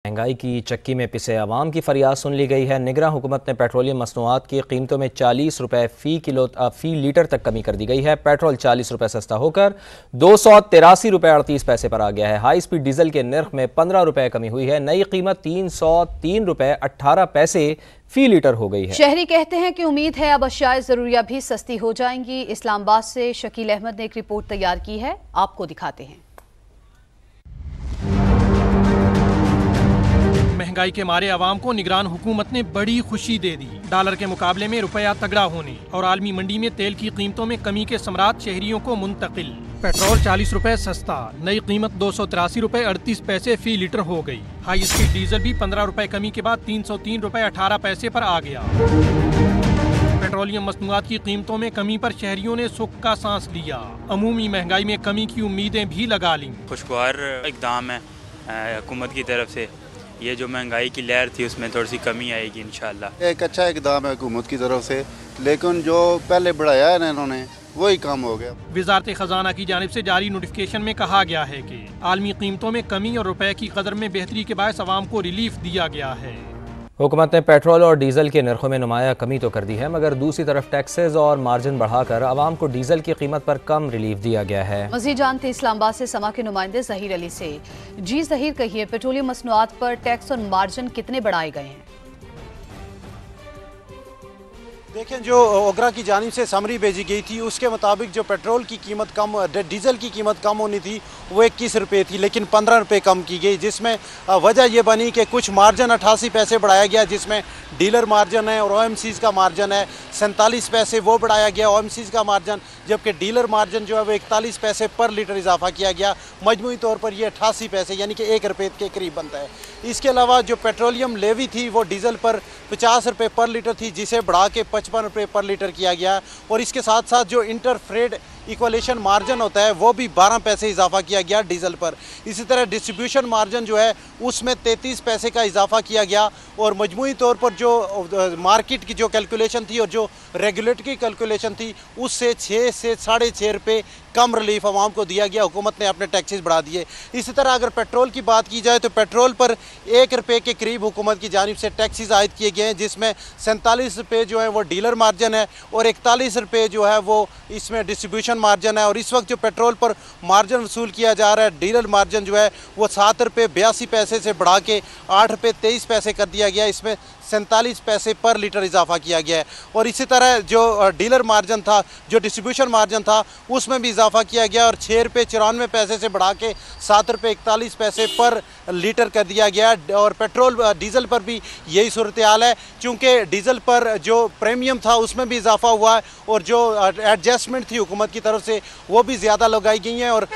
महंगाई की चक्की में पिसे अवाम की फरियाद सुन ली गई है। निगरान हुकूमत ने पेट्रोलियम मसनूआत की कीमतों में 40 रुपये फ़ी लीटर तक कमी कर दी गई है। पेट्रोल 40 रुपये सस्ता होकर 283 रुपये 38 पैसे पर आ गया है। हाई स्पीड डीजल के नर्ख में 15 रुपये कमी हुई है। नई कीमत 303 रुपये 18 पैसे फ़ी लीटर हो गई है। शहरी कहते हैं कि उम्मीद है अब अशियाए ज़रूरिया भी सस्ती हो जाएंगी। इस्लामाबाद से शकील अहमद ने एक रिपोर्ट तैयार की है, आपको दिखाते हैं। महंगाई के मारे आवाम को निगरान हुकूमत ने बड़ी खुशी दे दी। डॉलर के मुकाबले में रुपया तगड़ा होने और आलमी मंडी में तेल की कीमतों में कमी के समरात शहरियों को मुंतकिल। पेट्रोल 40 रुपए सस्ता, नई कीमत 283 रुपए 38 पैसे फी लीटर हो गई। हाई स्पीड डीजल भी 15 रुपए कमी के बाद 303 रुपए 18 पैसे पर आ गया। पेट्रोलियम मसनूआत की कीमतों में कमी पर शहरियों ने सुख का सांस लिया। अमूमी महंगाई में कमी की उम्मीदें भी लगा ली। खुशगवार इक़दाम है हुकूमत की तरफ से। ये जो महंगाई की लहर थी उसमें थोड़ी सी कमी आएगी इंशाल्लाह। एक अच्छा इक़दाम है हुकूमत की तरफ से, लेकिन जो पहले बढ़ाया है ना इन्होंने वही काम हो गया। वज़ारत ख़जाना की जानिब से जारी नोटिफिकेशन में कहा गया है कि आलमी कीमतों में कमी और रुपए की कदर में बेहतरी के बायस अवाम को रिलीफ दिया गया है। हुकूमत ने पेट्रोल और डीजल के नरखों में नुमाया कमी तो कर दी है, मगर दूसरी तरफ टैक्सेस और मार्जिन बढ़ाकर आवाम को डीजल की कीमत पर कम रिलीफ दिया गया है। मज़ीद जानते इस्लामाबाद से समा के नुमाइंदे ज़हीर अली से। जी ज़हीर, कहिए पेट्रोलियम मसनूआत पर टैक्स और मार्जिन कितने बढ़ाए गए हैं? देखें, जो ओगरा की जानिब से समरी भेजी गई थी उसके मुताबिक जो पेट्रोल की कीमत कम, डीजल की कीमत कम होनी थी वो 21 रुपये थी, लेकिन 15 रुपये कम की गई, जिसमें वजह ये बनी कि कुछ मार्जिन 88 पैसे बढ़ाया गया, जिसमें डीलर मार्जिन है और OMCs का मार्जिन है 47 पैसे वो बढ़ाया गया OMCs का मार्जिन, जबकि डीलर मार्जिन जो है वो 41 पैसे पर लीटर इजाफा किया गया। मजमूई तौर पर ये 88 पैसे यानी कि 1 रुपये के करीब बनता है। इसके अलावा जो पेट्रोलियम लेवी थी वो डीजल पर 50 रुपये पर लीटर थी, जिसे बढ़ा के 55 रुपये पर लीटर किया गया। और इसके साथ साथ जो इंटर फ्रेड इक्वलेशन मार्जिन होता है वो भी 12 पैसे इजाफा किया गया डीजल पर। इसी तरह डिस्ट्रीब्यूशन मार्जिन जो है उसमें 33 पैसे का इजाफा किया गया। और मजमूई तौर पर जो मार्केट की जो कैलकुलेशन थी और जो रेगुलेटरी कैलकुलेशन थी उससे 6 से 6.5 रुपये कम रिलीफ आवाम को दिया गया। हुकूमत ने अपने टैक्सेस बढ़ा दिए। इसी तरह अगर पेट्रोल की बात की जाए तो पेट्रोल पर 1 रुपये के करीब हुकूमत की जानिब से टैक्सेस आयद किए गए हैं, जिसमें 47 रुपये जो है वो डीलर मार्जिन है और 41 रुपये जो है वो इसमें डिस्ट्रीब्यूशन मार्जिन है। और इस वक्त जो पेट्रोल पर मार्जिन वसूल किया जा रहा है, डीलर मार्जिन जो है वो 7 रुपये 82 पैसे से बढ़ा के 8 रुपये 23 पैसे कर दिया गया। इसमें 47 पैसे पर लीटर इजाफा किया गया है। और इसी तरह जो डीलर मार्जिन था, जो डिस्ट्रीब्यूशन मार्जिन था, उसमें भी इजाफा किया गया और 6 रुपये 94 पैसे से बढ़ा के 7 रुपये 41 पैसे पर लीटर कर दिया गया। और पेट्रोल डीजल पर भी यही सूरत हाल है, चूँकि डीजल पर जो प्रीमियम था उसमें भी इजाफा हुआ है और जो एडजस्टमेंट थी हुकूमत की तरफ से वो भी ज़्यादा लगाई गई हैं। और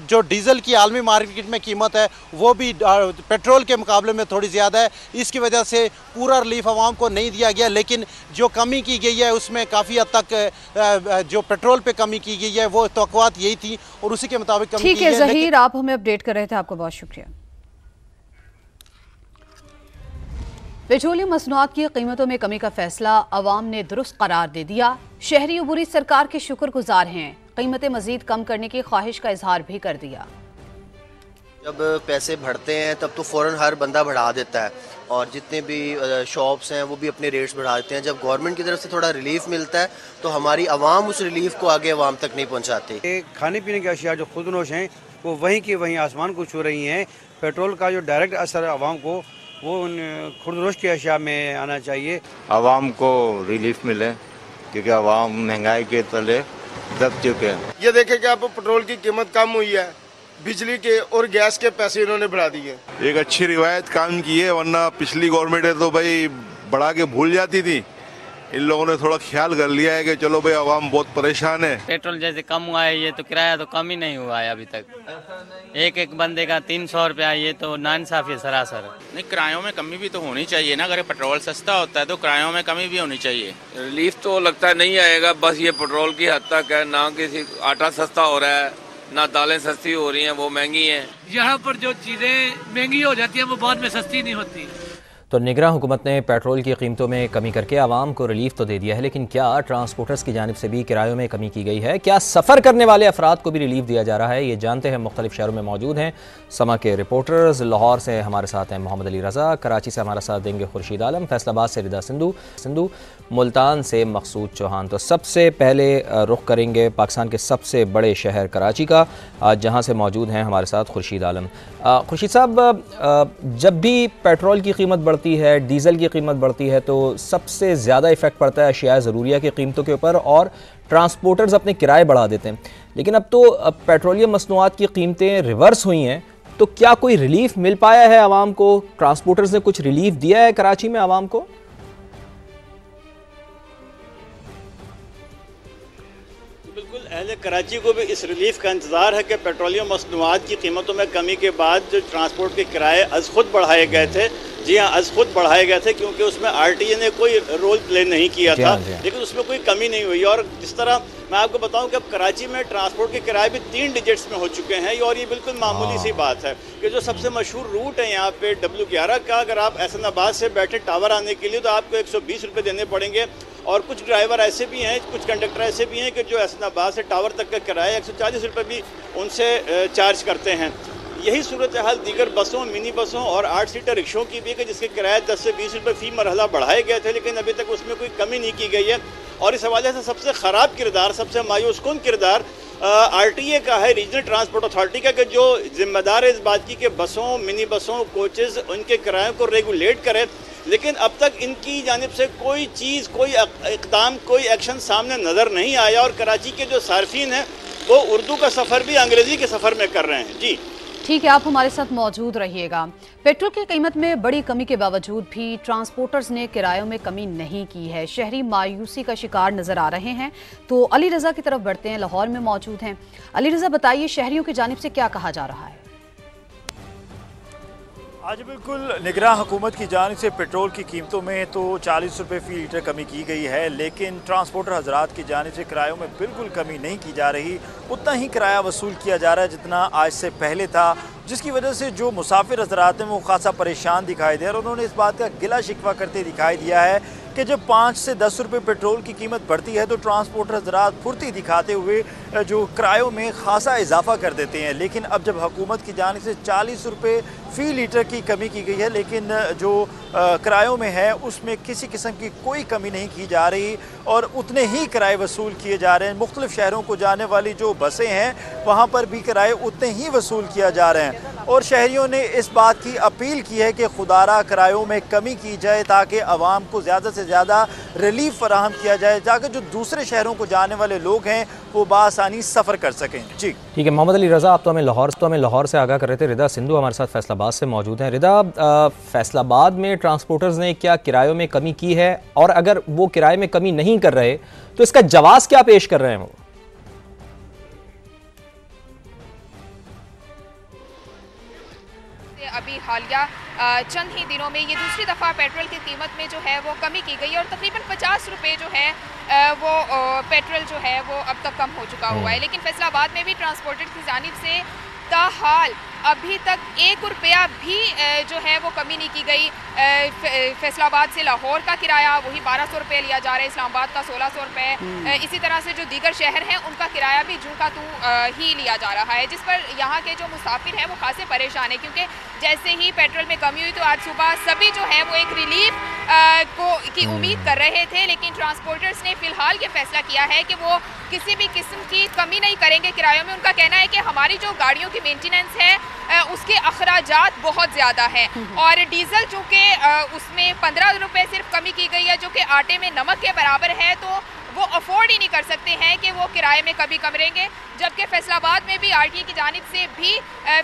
जो डीजल की आलमी मार्केट में कीमत है वो भी पेट्रोल के मुकाबले में थोड़ी ज़्यादा है। इसकी वजह से पूरा रिलीफ आवाम को नहीं दिया गया, लेकिन जो कमी की गई है उसमें काफ़ी हद तक जो पेट्रोल पे कमी की गई है वो तवक्कुआत यही थी और उसी के मुताबिक कमी की ठीक है ज़हीर, आप हमें अपडेट कर रहे थे, आपको बहुत शुक्रिया। पेट्रोलियम मसनूआत की कीमतों में कमी का फैसला अवाम ने दुरुस्त करार दे दिया। शहरी अबूरी सरकार के शुक्रगुजार हैं। कीमतें मजीद कम करने की ख्वाहिश का इजहार भी कर दिया। जब पैसे बढ़ते हैं तब तो फ़ौरन हर बंदा बढ़ा देता है और जितने भी शॉप्स हैं वो भी अपने रेट्स बढ़ा देते हैं। जब गवर्नमेंट की तरफ से थोड़ा रिलीफ मिलता है तो हमारी आवाम उस रिलीफ को आगे आवाम तक नहीं पहुंचाती। खाने पीने की अशिया जो खुदनोश हैं वो वहीं की वहीं आसमान को छू रही हैं। पेट्रोल का जो डायरेक्ट असर आवाम को वो उन खुदनोश की अशिया में आना चाहिए। आवाम को रिलीफ मिले क्योंकि आवाम महंगाई के तले दब चुके हैं। ये देखें कि आप पेट्रोल की कीमत कम हुई है, बिजली के और गैस के पैसे इन्होंने बढ़ा दिए। एक अच्छी रिवायत काम की है, वरना पिछली गवर्नमेंट है तो भाई बढ़ा के भूल जाती थी। इन लोगों ने थोड़ा ख्याल कर लिया है कि चलो भाई आवाम बहुत परेशान है। पेट्रोल जैसे कम हुआ है, ये तो किराया तो कम ही नहीं हुआ है अभी तक। एक बंदे का 300 रुपया, ये तो नाइंसाफी है सरासर। नहीं, किरायों में कमी भी तो होनी चाहिए ना। अगर पेट्रोल सस्ता होता है तो किरायों में कमी भी होनी चाहिए। रिलीफ तो लगता है नहीं आएगा, बस ये पेट्रोल की हद तक है। ना किसी आटा सस्ता हो रहा है, ना दालें सस्ती हो रही हैं, वो महंगी हैं। यहाँ पर जो चीज़ें महंगी हो जाती हैं वो बाद में सस्ती नहीं होती। तो निगरान हुकूमत ने पेट्रोल की कीमतों में कमी करके आवाम को रिलीफ तो दे दिया है, लेकिन क्या ट्रांसपोर्टर्स की जानिब से भी किरायों में कमी की गई है? क्या सफ़र करने वाले अफराद को भी रिलीफ दिया जा रहा है? ये जानते हैं। मुख्तलिफ शहरों में मौजूद हैं समा के रिपोर्टर्स। लाहौर से हमारे साथ हैं मोहम्मद अली रज़ा, कराची से हमारा साथ देंगे खुर्शीद आलम, फैसलाबाद से रिदा सिंधु, मुल्तान से मकसूद चौहान। तो सबसे पहले रुख करेंगे पाकिस्तान के सबसे बड़े शहर कराची का, जहाँ से मौजूद हैं हमारे साथ खुर्शीद आलम। खुर्शीद साहब, जब भी पेट्रोल की कीमत बढ़ती है, डीज़ल की कीमत बढ़ती है, तो सबसे ज़्यादा इफ़ेक्ट पड़ता है अशिया ज़रूरिया की कीमतों के ऊपर और ट्रांसपोर्टर्स अपने किराए बढ़ा देते हैं। लेकिन अब तो पेट्रोलियम मसनूआत की कीमतें रिवर्स हुई हैं, तो क्या कोई रिलीफ मिल पाया है आवाम को? ट्रांसपोर्टर्स ने कुछ रिलीफ दिया है कराची में आवाम को? बिल्कुल, अहले कराची को भी इस रिलीफ का इंतज़ार है कि पेट्रोलियम मसनूआत की कीमतों में कमी के बाद जो ट्रांसपोर्ट के किराए अज़ खुद बढ़ाए गए थे, जी हाँ, अज़ खुद बढ़ाए गए थे, क्योंकि उसमें आरटीए ने कोई रोल प्ले नहीं किया था, लेकिन उसमें कोई कमी नहीं हुई। और जिस तरह मैं आपको बताऊं कि अब कराची में ट्रांसपोर्ट के किराए भी 3 डिजिट्स में हो चुके हैं, और ये बिल्कुल मामूली सी बात है कि जो सबसे मशहूर रूट है यहाँ पे W11 का, अगर आप एहसनाबाद से बैठे टावर आने के लिए तो आपको 120 रुपये देने पड़ेंगे। और कुछ ड्राइवर ऐसे भी हैं, कुछ कंडक्टर ऐसे भी हैं कि जो एहसनाबाद से टावर तक का किराया 140 रुपये भी उनसे चार्ज करते हैं। यही सूरत हाल दीगर बसों, मिनी बसों और 8 सीटर रिक्शों की भी, कि जिसके किराए 10 से 20 रुपये फ़ी मरहला बढ़ाए गए थे, लेकिन अभी तक उसमें कोई कमी नहीं की गई है। और इस हवाले से सबसे ख़राब किरदार, सबसे मायूस कुन किरदार आरटीए का है, रीजनल ट्रांसपोर्ट अथॉरिटी का, कि जो जिम्मेदार है इस बात की कि बसों, मिनी बसों, कोचेज़, उनके किरायों को रेगुलेट करे, लेकिन अब तक इनकी जानिब से कोई चीज़, कोई इक़दाम, कोई एक्शन सामने नज़र नहीं आया। और कराची के जो सार्फिन हैं वो उर्दू का सफ़र भी अंग्रेज़ी के सफ़र में कर रहे हैं। जी ठीक है, आप हमारे साथ मौजूद रहिएगा। पेट्रोल की कीमत में बड़ी कमी के बावजूद भी ट्रांसपोर्टर्स ने किरायों में कमी नहीं की है। शहरी मायूसी का शिकार नजर आ रहे हैं। तो अली रज़ा की तरफ बढ़ते हैं, लाहौर में मौजूद हैं। अली रज़ा, बताइए शहरियों की जानिब से क्या कहा जा रहा है? आज बिल्कुल निगरान हुकूमत की जानिब से पेट्रोल की कीमतों में तो 40 रुपये फ़ी लीटर कमी की गई है, लेकिन ट्रांसपोर्टर हजरात की जानिब से किरायों में बिल्कुल कमी नहीं की जा रही। उतना ही किराया वसूल किया जा रहा है जितना आज से पहले था, जिसकी वजह से जो मुसाफिर हजरात हैं वो खासा परेशान दिखाई दे रहे हैं। और उन्होंने इस बात का गिला शिकवा करते दिखाई दिया है कि जब 5 से 10 रुपये पेट्रोल की कीमत बढ़ती है तो ट्रांसपोर्टर हजरात फुर्ती दिखाते हुए जो किरायों में खासा इजाफा कर देते हैं। लेकिन अब जब हुकूमत की जानिब से 40 रुपये फ़ी लीटर की कमी की गई है, लेकिन जो किरायों में है उसमें किसी किस्म की कोई कमी नहीं की जा रही और उतने ही किराए वसूल किए जा रहे हैं। मुख्तलिफ शहरों को जाने वाली जो बसें हैं वहाँ पर भी किराए उतने ही वसूल किया जा रहे हैं। और शहरियों ने इस बात की अपील की है कि खुदारा किरायों में कमी की जाए ताकि आवाम को ज़्यादा से ज़्यादा रिलीफ फराहम किया जाए, ताकि जो दूसरे शहरों को जाने वाले लोग हैं वो बआसानी सफ़र कर सकें। जी ठीक है मोहम्मद अली रज़ा, आप तो हमें लाहौर से आगाह कर रहे थे। रिदा सिंधु हमारे साथ फैसलाबाद से मौजूद हैं। रिदा, फैसलाबाद में ट्रांसपोर्टर्स ने क्या किरायों में कमी की है, और अगर वो किराए में कमी नहीं कर रहे तो इसका जवाब क्या पेश कर रहे हैं वो? अभी हालिया चंद ही दिनों में ये दूसरी दफ़ा पेट्रोल की कीमत में जो है वो कमी की गई और तकरीबन 50 रुपये जो है वो पेट्रोल जो है वो अब तक कम हो चुका हुआ है। लेकिन फैसलाबाद में भी ट्रांसपोर्टर की जानिब से ताहाल अभी तक 1 रुपया भी जो है वो कमी नहीं की गई। फैसलाबाद से लाहौर का किराया वही 1200 रुपये लिया जा रहा है, इस्लामाबाद का 1600 रुपये। इसी तरह से जो दीगर शहर हैं उनका किराया भी जू का तू ही लिया जा रहा है, जिस पर यहाँ के जो मुसाफिर हैं वो खासे परेशान है, क्योंकि जैसे ही पेट्रोल में कमी हुई तो आज सुबह सभी जो है वो एक रिलीफ की उम्मीद कर रहे थे। लेकिन ट्रांसपोर्टर्स ने फिलहाल ये फैसला किया है कि वो किसी भी किस्म की कमी नहीं करेंगे किरायों में। उनका कहना है कि हमारी जो गाड़ियों की मेंटेनेंस है उसके अखराजात बहुत ज़्यादा हैं, और डीजल चूँकि उसमें 15 रुपये सिर्फ कमी की गई है, जो कि आटे में नमक के बराबर है, तो वो अफोर्ड ही नहीं कर सकते हैं कि वो किराए में कभी कम रहेंगे। जबकि फैसलाबाद में भी आरटीए की जानिब से भी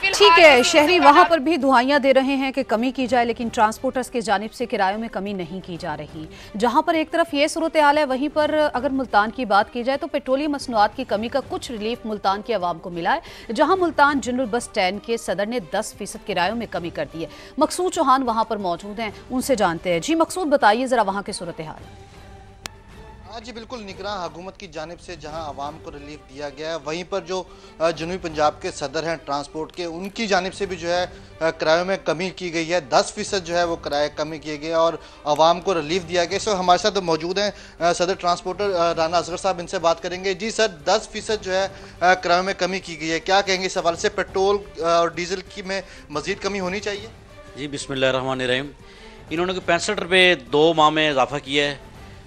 फिलहाल ठीक है, शहरी वहाँ पर भी दुआइयाँ दे रहे हैं कि कमी की जाए, लेकिन ट्रांसपोर्टर्स की जानिब से किरायों में कमी नहीं की जा रही। जहाँ पर एक तरफ ये सूरत हाल है, वहीं पर अगर मुल्तान की बात की जाए तो पेट्रोलियम मसनूआत की कमी का कुछ रिलीफ मुल्तान की आवाम को मिला है, जहाँ मुल्तान जनरल बस स्टैंड के सदर ने 10% किरायों में कमी कर दी है। मकसूद चौहान वहाँ पर मौजूद हैं, उनसे जानते हैं। जी मकसूद, बताइए ज़रा वहाँ की सूरत हाल। हाँ जी बिल्कुल, निगरान हुकूमत की जानिब से जहां आवाम को रिलीफ दिया गया है, वहीं पर जो जनूबी पंजाब के सदर हैं ट्रांसपोर्ट के, उनकी जानिब से भी जो है किरायों में कमी की गई है। 10% जो है वो किराए कमी किए गए और आवाम को रिलीफ दिया गया। सो हमारे साथ मौजूद हैं सदर ट्रांसपोर्टर राना असगर साहब, इनसे बात करेंगे। जी सर, 10% जो है किरायों में कमी की गई है, क्या कहेंगे इस हवाले से? पेट्रोल और डीजल की में मज़ीद कमी होनी चाहिए? जी बिस्मिल्लाहिर्रहमानिर्रहीम। इन्होंने 65 रुपये 2 माह में इजाफा किया है,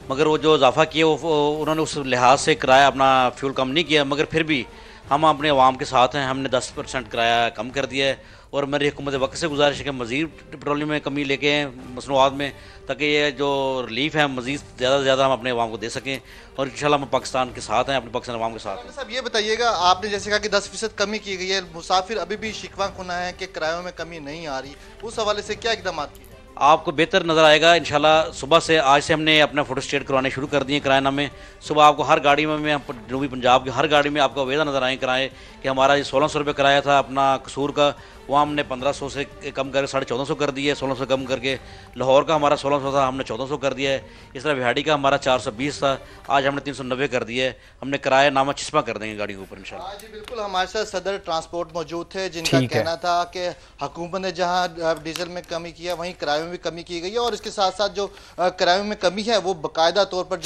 मगर वो जो इजाफा किया वो उन्होंने उस लिहाज से किराया अपना फ्यूल कम नहीं किया, मगर फिर भी हम अपने अवाम के साथ हैं। हमने 10% किराया कम कर दिया है और मेरी हुकूमत वक्त से गुजारिश है कि मज़ीद पेट्रोलियम में कमी लेके आएँ मसनूआत में, ताकि ये जो रिलीफ है मज़ीद ज़्यादा से ज़्यादा हम अपने अवाम को दे सकें और इंशाल्लाह हम पाकिस्तान के साथ हैं, अपने पाकिस्तान अवाम के साथ हैं। साहब ये बताइएगा, आपने जैसे कहा कि 10% कमी की गई है, मुसाफिर अभी भी शिकवा खुना है कि किरायों में कमी नहीं आ रही, उस हवाले से क्या इक़दाम किए? आपको बेहतर नज़र आएगा इंशाल्लाह। सुबह से आज से हमने अपना फ़ोटो स्टेट करवाने शुरू कर दिए किराएनामे। सुबह आपको हर गाड़ी में जनूबी पंजाब की हर गाड़ी में आपको वेदा नज़र आए किराए कि हमारा ये 1600 रुपये किराया था अपना कसूर का, वहाँ हमने 1500 से कम करके 1450 कर दिया है। 1600 कम करके लाहौर का हमारा 1600 था, हमने 1400 कर दिया है। इस तरह बिहाड़ी का हमारा 420 था, आज हमने 390 कर दिया है। हमने किराया नामा चिस्पा कर देंगे गाड़ी के ऊपर इंशाल्लाह। जी बिल्कुल, हमारे साथ सदर ट्रांसपोर्ट मौजूद थे जिनका कहना था कि हुकूमत ने जहाँ डीजल में कमी की है वहीं किरायों में भी कमी की गई है और इसके साथ साथ जो किरायों में कमी है वो बाकायदा तौर पर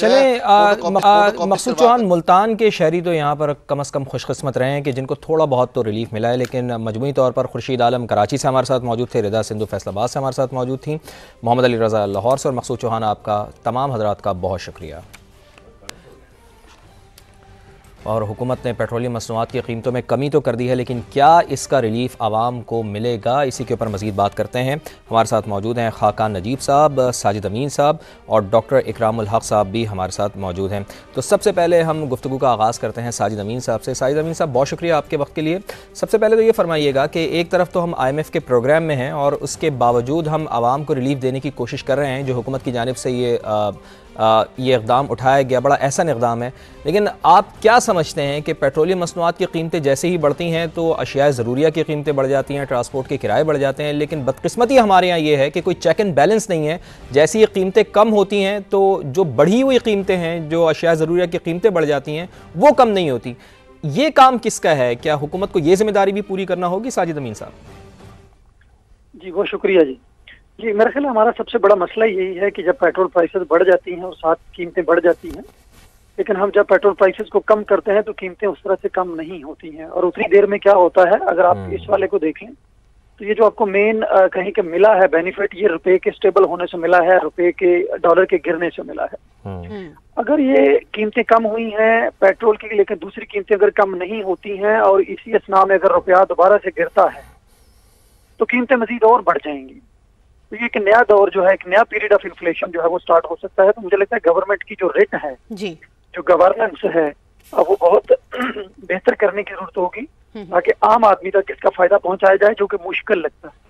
मकसूद चौहान, मुल्तान के शहरी तो यहाँ पर कम अज़ कम खुशकिस्मत रहे हैं कि जिनको थोड़ा बहुत तो रिलीफ मिला है, लेकिन मजमूई तौर पर खुर्शीद आलम कराची से हमारे साथ मौजूद थे, रिदा सिंधु फैसलाबाद से हमारे साथ मौजूद थी, मोहम्मद अली रज़ा लाहौर से और मकसूद चौहान, आपका तमाम हजरात का बहुत शुक्रिया। और हुकूमत ने पेट्रोलियम मसनूआत की कीमतों में कमी तो कर दी है, लेकिन क्या इसका रिलीफ आवाम को मिलेगा, इसी के ऊपर मज़ीद बात करते हैं। हमारे साथ मौजूद हैं खाकान नजीब साहब, साजिद अमीन साहब और डॉक्टर इकरामुल हक साहब भी हमारे साथ मौजूद हैं। तो सबसे पहले हम गुफ्तगू का आगाज़ करते हैं साजिद अमीन साहब से। साजिद अमीन साहब, बहुत शुक्रिया आपके वक्त के लिए। सबसे पहले तो ये फरमाइएगा कि एक तरफ तो हम IMF के प्रोग्राम में हैं और उसके बावजूद हम आवाम को रिलीफ देने की कोशिश कर रहे हैं, जो हुकूमत की जानिब से ये इक़दाम उठाया गया बड़ा एहसन इक़दाम है, लेकिन आप क्या समझते हैं कि पेट्रोलियम मसनूआत की कीमतें जैसे ही बढ़ती हैं तो अशियाए ज़रूरिया की कीमतें बढ़ जाती हैं, ट्रांसपोर्ट के किराए बढ़ जाते हैं, लेकिन बदकिस्मती हमारे यहाँ ये है कि कोई चेक एंड बैलेंस नहीं है। जैसे ये कीमतें कम होती हैं तो जो बढ़ी हुई कीमतें हैं, जो अशियाए ज़रूरिया की कीमतें बढ़ जाती हैं, वो कम नहीं होती। ये काम किसका है? क्या हुकूमत को ये जिम्मेदारी भी पूरी करना होगी? साजिद अमीन साहब जी, बहुत शुक्रिया जी, मेरे ख्याल हमारा सबसे बड़ा मसला यही है कि जब पेट्रोल प्राइसेस बढ़ जाती हैं और साथ कीमतें बढ़ जाती हैं, लेकिन हम जब पेट्रोल प्राइसेस को कम करते हैं तो कीमतें उस तरह से कम नहीं होती हैं। और उतनी देर में क्या होता है, अगर आप इस वाले को देखें तो ये जो आपको मेन कहीं के मिला है बेनिफिट, ये रुपए के स्टेबल होने से मिला है, रुपए के डॉलर के गिरने से मिला है। अगर ये कीमतें कम हुई हैं पेट्रोल की, लेकिन दूसरी कीमतें अगर कम नहीं होती हैं और इसी असना में अगर रुपया दोबारा से गिरता है तो कीमतें मजीद और बढ़ जाएंगी। तो ये एक नया दौर जो है, एक नया पीरियड ऑफ इन्फ्लेशन जो है वो स्टार्ट हो सकता है। तो मुझे लगता है गवर्नमेंट की जो रेट है जी, जो गवर्नेंस है, वो बहुत बेहतर करने की जरूरत होगी ताकि आम आदमी तक इसका फायदा पहुंचाया जाए, जो कि मुश्किल लगता है।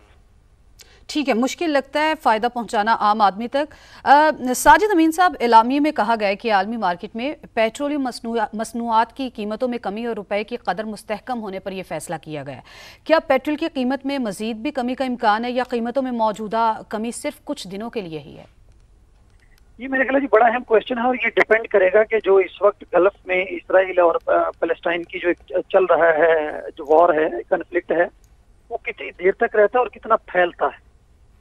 ठीक है, मुश्किल लगता है फ़ायदा पहुंचाना आम आदमी तक। साजिद अमीन साहब, एलामिये में कहा गया है कि आलमी मार्केट में पेट्रोलियम मसनूआत की कीमतों में कमी और रुपए की कदर मुस्तहकम होने पर यह फैसला किया गया है। क्या पेट्रोल की कीमत में मजीद भी कमी का इम्कान है या कीमतों में मौजूदा कमी सिर्फ कुछ दिनों के लिए ही है? ये मेरे ख्याल बड़ा अहम क्वेश्चन है और ये डिपेंड करेगा कि जो इस वक्त गल्फ में इसराइल और पैलेस्टाइन की जो चल रहा है, जो वॉर है, कन्फ्लिक्ट है, वो कितनी देर तक रहता है और कितना फैलता है।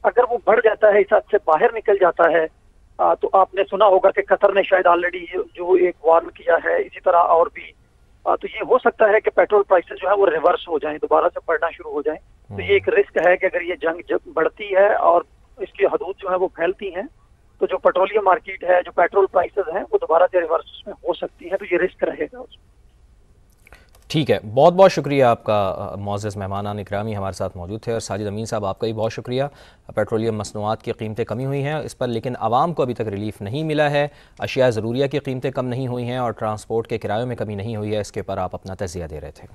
अगर वो बढ़ जाता है, इस हद से बाहर निकल जाता है, तो आपने सुना होगा कि कतर ने शायद ऑलरेडी जो एक वार्न किया है, इसी तरह और भी, तो ये हो सकता है कि पेट्रोल प्राइसेस जो है वो रिवर्स हो जाएं, दोबारा से बढ़ना शुरू हो जाएं। तो ये एक रिस्क है कि अगर ये जंग जब बढ़ती है और इसकी हदूद जो है वो फैलती हैं, तो जो पेट्रोलियम मार्केट है, जो पेट्रोल प्राइसेस हैं, वो दोबारा से रिवर्स में हो सकती है। तो ये रिस्क रहेगा उसमें। ठीक है, बहुत बहुत शुक्रिया आपका। मुअज़्ज़ज़ मेहमानान इकरामी हमारे साथ मौजूद थे और साजिद अमीन साहब, आपका भी बहुत शुक्रिया। पेट्रोलियम मसनूआत की कीमतें कमी हुई हैं इस पर, लेकिन आवाम को अभी तक रिलीफ नहीं मिला है। अशिया ज़रूरिया की कीमतें कम नहीं हुई हैं और ट्रांसपोर्ट के किरायों में कमी नहीं हुई है, इसके ऊपर आप अपना तज़िया दे रहे थे।